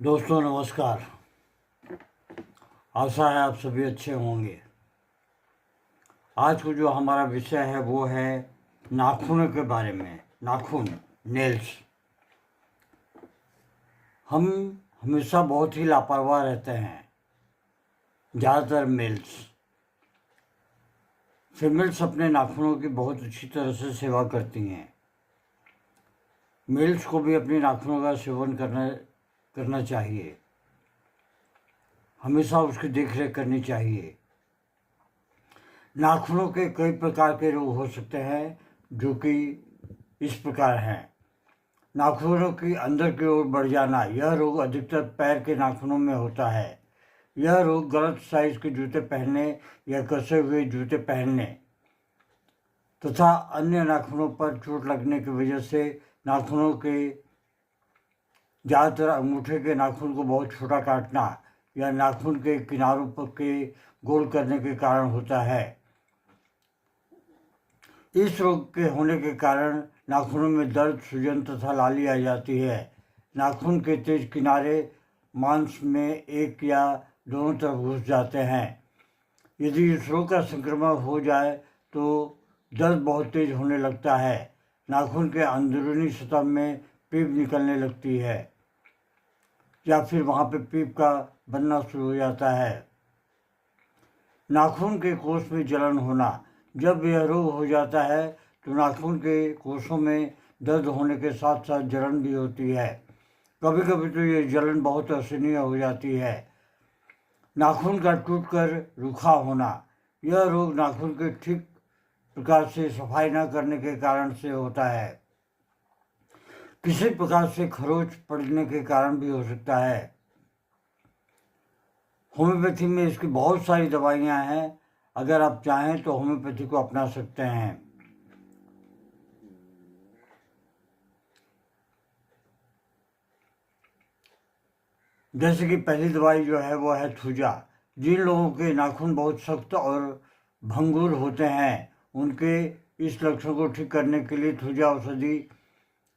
दोस्तों नमस्कार। आशा है आप सभी अच्छे होंगे। आज को जो हमारा विषय है वो है नाखूनों के बारे में। नाखून, नेल्स। हम हमेशा बहुत ही लापरवाह रहते हैं। ज़्यादातर मेल्स, फीमेल्स अपने नाखूनों की बहुत अच्छी तरह से सेवा करती हैं। मेल्स को भी अपने नाखूनों का सेवन करना चाहिए। हमेशा उसकी देख रेख करनी चाहिए। नाखूनों के कई प्रकार के रोग हो सकते हैं, जो कि इस प्रकार हैं। नाखूनों की अंदर की ओर बढ़ जाना, यह रोग अधिकतर पैर के नाखूनों में होता है। यह रोग गलत साइज के जूते पहनने या कसे हुए जूते पहनने तथा अन्य नाखूनों पर चोट लगने की वजह से नाखूनों के, ज़्यादातर अंगूठे के नाखून को बहुत छोटा काटना या नाखून के किनारों पर के गोल करने के कारण होता है। इस रोग के होने के कारण नाखूनों में दर्द, सूजन तथा लाली आ जाती है। नाखून के तेज किनारे मांस में एक या दोनों तरफ घुस जाते हैं। यदि इस रोग का संक्रमण हो जाए तो दर्द बहुत तेज होने लगता है। नाखून के अंदरूनी सतह में पीप निकलने लगती है या फिर वहाँ पे पीप का बनना शुरू हो जाता है। नाखून के कोष में जलन होना, जब यह रोग हो जाता है तो नाखून के कोषों में दर्द होने के साथ साथ जलन भी होती है। कभी कभी तो ये जलन बहुत असहनीय हो जाती है। नाखून का टूटकर रूखा होना, यह रोग नाखून के ठीक प्रकार से सफाई न करने के कारण से होता है। किसी प्रकार से खरोच पड़ने के कारण भी हो सकता है। होम्योपैथी में इसकी बहुत सारी दवाइयाँ हैं। अगर आप चाहें तो होम्योपैथी को अपना सकते हैं। जैसे कि पहली दवाई जो है वो है थूजा। जिन लोगों के नाखून बहुत सख्त और भंगुर होते हैं, उनके इस लक्षण को ठीक करने के लिए थूजा औषधि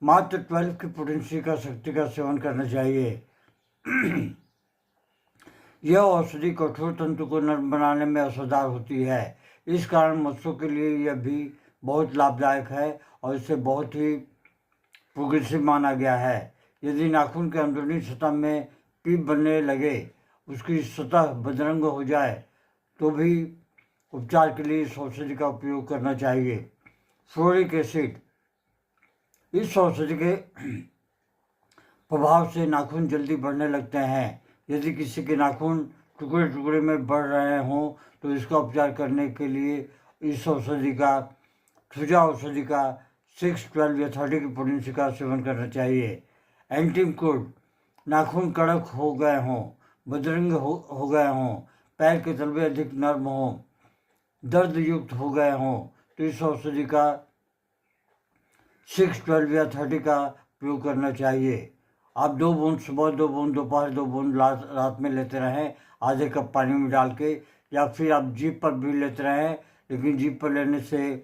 मात्र 12 की पोटेंसी का शक्ति का सेवन करना चाहिए। यह औषधि कठोर तंतु को नर्म बनाने में असरदार होती है। इस कारण मत्स्यों के लिए यह भी बहुत लाभदायक है और इसे बहुत ही प्रोग्रेसिव माना गया है। यदि नाखून के अंदरूनी सतह में पीप बनने लगे, उसकी सतह बदरंग हो जाए, तो भी उपचार के लिए इस औषधि का उपयोग करना चाहिए। फ्लोरिक एसिड, इस औषधि के प्रभाव से नाखून जल्दी बढ़ने लगते हैं। यदि किसी के नाखून टुकड़े टुकड़े में बढ़ रहे हों तो इसका उपचार करने के लिए इस औषधि का, थूजा औषधि का 6, 12 या 30 की पोटेंसी का सेवन करना चाहिए। एंटीमकोड, नाखून कड़क हो गए हों, बदरंग हो गए हों, पैर के तलवे अधिक नर्म हों, दर्द युक्त हो गए हों, तो इस औषधि का 6, 12 या 30 का प्रयोग करना चाहिए। आप 2 बूंद सुबह, 2 बूंद दोपहर, 2 बूंद रात में लेते रहें, आधे कप पानी में डाल के, या फिर आप जीभ पर भी लेते रहें, लेकिन जीभ पर लेने से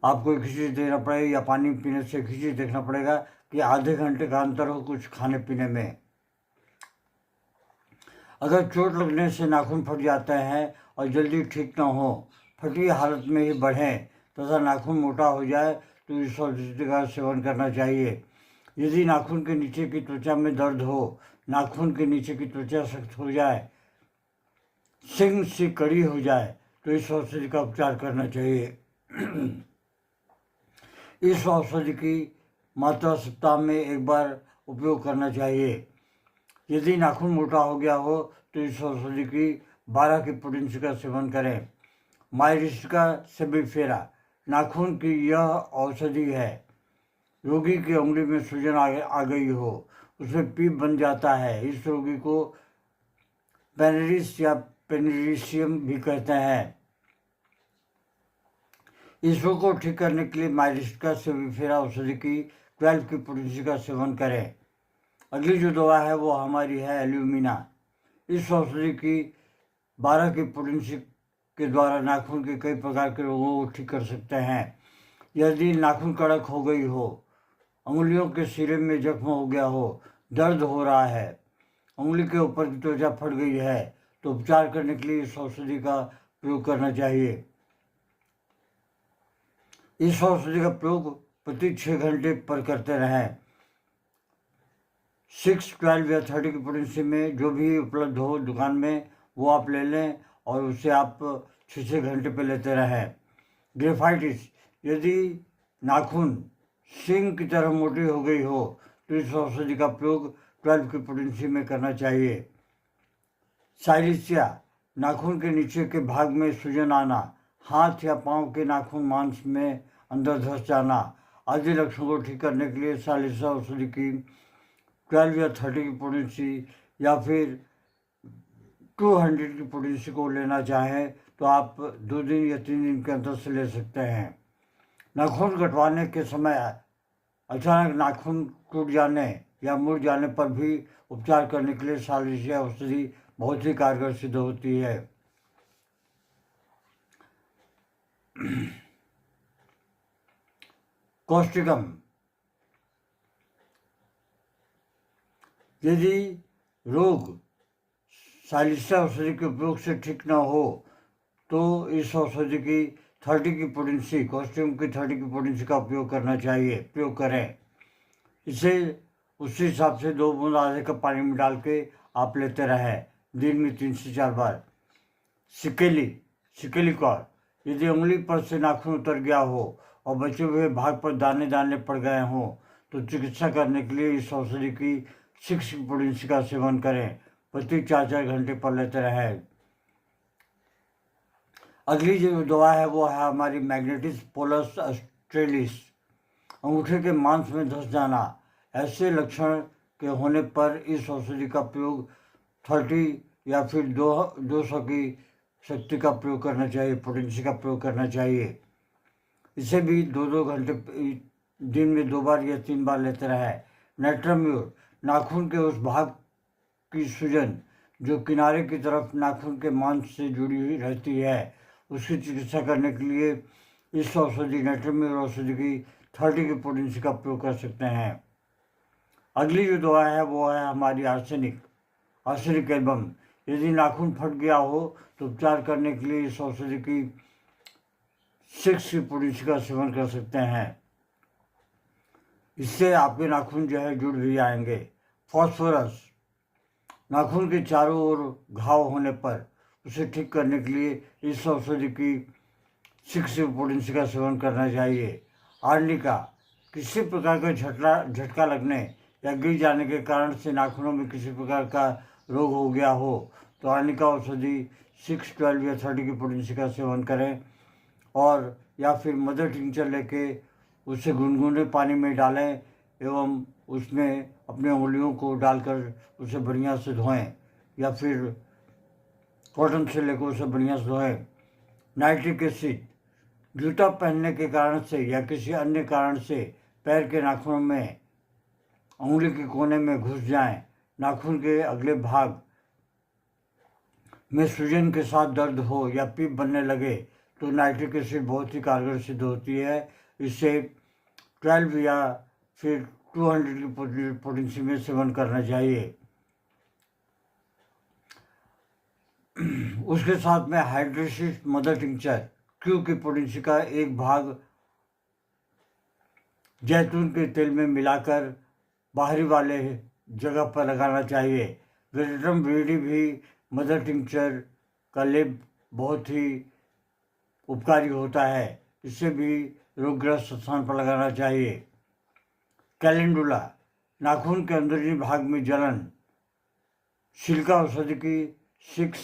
आपको एक चीज़ देना पड़ेगा या पानी पीने से एक चीज़ देखना पड़ेगा कि आधे घंटे का अंतर हो कुछ खाने पीने में। अगर चोट लगने से नाखून फट जाते हैं और जल्दी ठीक ना हो, फटी हालत में ही बढ़ें तथा नाखून मोटा हो जाए तो इस औषधि का सेवन करना चाहिए। यदि नाखून के नीचे की त्वचा में दर्द हो, नाखून के नीचे की त्वचा सख्त हो जाए, सिंग सी कड़ी हो जाए, तो इस औषधि का उपचार करना चाहिए। इस औषधि की मात्रा सप्ताह में एक बार उपयोग करना चाहिए। यदि नाखून मोटा हो गया हो तो इस औषधि की 12 की पोटेंसी का सेवन करें। माइरिस्टिका सेबीफेरा, नाखून की यह औषधि है। रोगी की उंगली में सूजन आ गई हो, उसमें पीप बन जाता है, इस रोगी को पेनेरिस या पेनेरिसियम भी कहते हैं। इस रोग को ठीक करने के लिए माइरिस्टिका सेबीफेरा औषधि की 12 की पोटेंसी का सेवन करें। अगली जो दवा है वो हमारी है एल्यूमिना। इस औषधि की 12 की पोटेंसी के द्वारा नाखून के कई प्रकार के रोगों को ठीक कर सकते हैं। यदि नाखून कड़क हो गई हो, अंगुलियों के सिरे में जख्म हो गया हो, दर्द हो रहा है, उंगली के ऊपर की त्वचा फट गई है, तो उपचार करने के लिए इस औषधि का प्रयोग करना चाहिए। इस औषधि का प्रयोग प्रति 6 घंटे पर करते रहें। 6, 12 या 30 की पोटेंसी में जो भी उपलब्ध हो दुकान में वो आप ले लें और उसे आप 6 घंटे पे लेते रहें। ग्रेफाइटिस, यदि नाखून सींग की तरह मोटी हो गई हो तो इस औषधि का प्रयोग 12 की पोटेंसी में करना चाहिए। साइलिसिया, नाखून के नीचे के भाग में सूजन आना, हाथ या पांव के नाखून मांस में अंदर धंस जाना आदि लक्षणों को ठीक करने के लिए साइलिसिया औषधि की 12 या 30 की पोटेंसी या फिर 200 की पोटेंसी को लेना चाहें तो आप 2 दिन या 3 दिन के अंदर से ले सकते हैं। नाखून कटवाने के समय अचानक नाखून टूट जाने या मुड़ जाने पर भी उपचार करने के लिए साइलिसिया औषधि बहुत ही कारगर सिद्ध होती है। कॉस्टिकम, यदि रोग साइलिसिया औषधि के उपयोग से ठीक न हो तो इस औषधि की 30 की पोटेंसी, कॉस्टिकम की 30 की पोटेंसी का उपयोग करना चाहिए, प्रयोग करें। इसे उसी हिसाब से 2 बूंद आधे कप पानी में डाल के आप लेते रहें, दिन में 3 से 4 बार। सिकेली कॉर, यदि उंगली पर से नाखून उतर गया हो और बचे हुए भाग पर दाने दाने पड़ गए हों तो चिकित्सा करने के लिए इस औषधि की 6 पोटेंसी का सेवन करें, प्रति 4-4 घंटे पर लेते रहें। अगली जो दवा है वो है हमारी मैग्नेटिस पोलस ऑस्ट्रेलिस, अंगूठे के मांस में धंस जाना। ऐसे लक्षण के होने पर इस औषधि का प्रयोग 30 या फिर 200 की शक्ति का प्रयोग करना चाहिए, पोटेंसी का प्रयोग करना चाहिए। इसे भी 2-2 घंटे दिन में 2 बार या 3 बार लेते रहे। नेट्राम्यूर, नाखून के उस भाग की सूजन जो किनारे की तरफ नाखून के मांस से जुड़ी हुई रहती है, उसकी चिकित्सा करने के लिए इस औषधि नेट्राम्यूर औषधि की 30 की पोटेंसी का प्रयोग कर सकते हैं। अगली जो दवा है वो है हमारी आर्सेनिक एल्बम, यदि नाखून फट गया हो तो उपचार करने के लिए इस औषधि की 6 की पोटेंसी का सेवन कर सकते हैं। इससे आपके नाखून जो है जुड़ भी आएंगे। फॉस्फोरस, नाखून के चारों ओर घाव होने पर उसे ठीक करने के लिए इस औषधि की 6 की पोटेंसी का सेवन करना चाहिए। आर्निका, किसी प्रकार का झटका लगने या गिर जाने के कारण से नाखूनों में किसी प्रकार का रोग हो गया हो तो आर्निका औषधि 6, 12 या 30 की पोटेंसी का सेवन करें और या फिर मदर टिंचर लेके उसे गुनगुने पानी में डालें एवं उसमें अपने उंगलियों को डालकर उसे बढ़िया से धोएं या फिर कॉटन से लेकर उसे बढ़िया से धोएं। नाइट्रिक एसिड, जूता पहनने के कारण से या किसी अन्य कारण से पैर के नाखूनों में उंगली के कोने में घुस जाएं, नाखून के अगले भाग में सूजन के साथ दर्द हो या पीप बनने लगे तो नाइट्रिक एसिड बहुत ही कारगर सिद्ध होती है। इसे 12 या फिर 200 की पोटेंसी में सेवन करना चाहिए। उसके साथ में हाइड्रेसिस मदर टिंचर क्यू की पोटेंसी का एक भाग जैतून के तेल में मिलाकर बाहरी वाले जगह पर लगाना चाहिए। वेजिटम ब्रीडी भी मदर टिंचर का लेप बहुत ही उपकारी होता है, इसे भी रोगग्रस्त स्थान पर लगाना चाहिए। कैलेंडुला, नाखून के अंदरूनी भाग में जलन, सिल्का औषधि की 6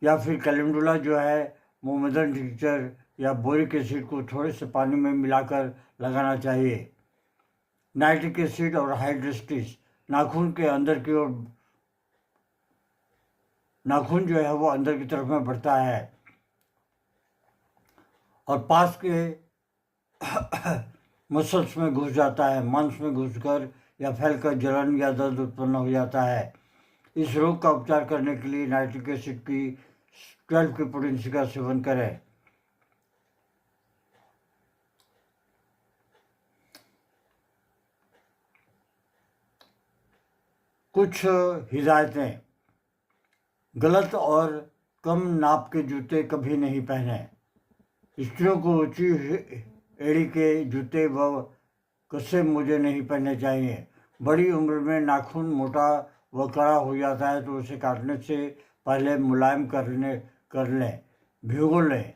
या फिर कैलेंडुला जो है वो मदर टिंचर या बोरिक एसिड को थोड़े से पानी में मिलाकर लगाना चाहिए। नाइट्रिक एसिड और हाइड्रेस्टिस, नाखून के अंदर की ओर, नाखून जो है वो अंदर की तरफ में बढ़ता है और पास के मसल्स में घुस जाता है, मांस में घुसकर या फैलकर जलन या दर्द उत्पन्न हो जाता है। इस रोग का उपचार करने के लिए नाइट्रिक एसिड की 12 की पोटेंसी का सेवन करें। कुछ हिदायतें। गलत और कम नाप के जूते कभी नहीं पहने। स्त्रियों को ऊंची एड़ी के जूते व कसे मोजे नहीं पहनने चाहिए। बड़ी उम्र में नाखून मोटा व कड़ा हो जाता है तो उसे काटने से पहले मुलायम कर लें, भिगो लें,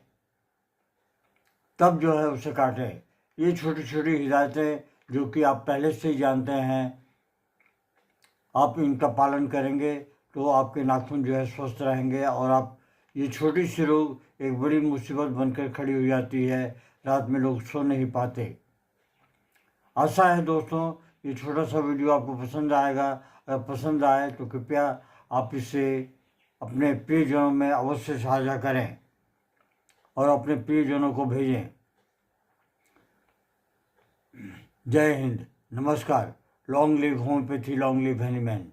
तब जो है उसे काटें। ये छोटी छोटी हिदायतें जो कि आप पहले से ही जानते हैं, आप इनका पालन करेंगे तो आपके नाखून जो है स्वस्थ रहेंगे। और आप ये छोटी सी रोग एक बड़ी मुसीबत बनकर खड़ी हो जाती है। रात में लोग सो नहीं पाते। आशा है दोस्तों ये छोटा सा वीडियो आपको पसंद आएगा। अगर पसंद आए तो कृपया आप इसे अपने प्रियजनों में अवश्य साझा करें और अपने प्रियजनों को भेजें। जय हिंद, नमस्कार। Long live homeopathy, long live Hahnemann.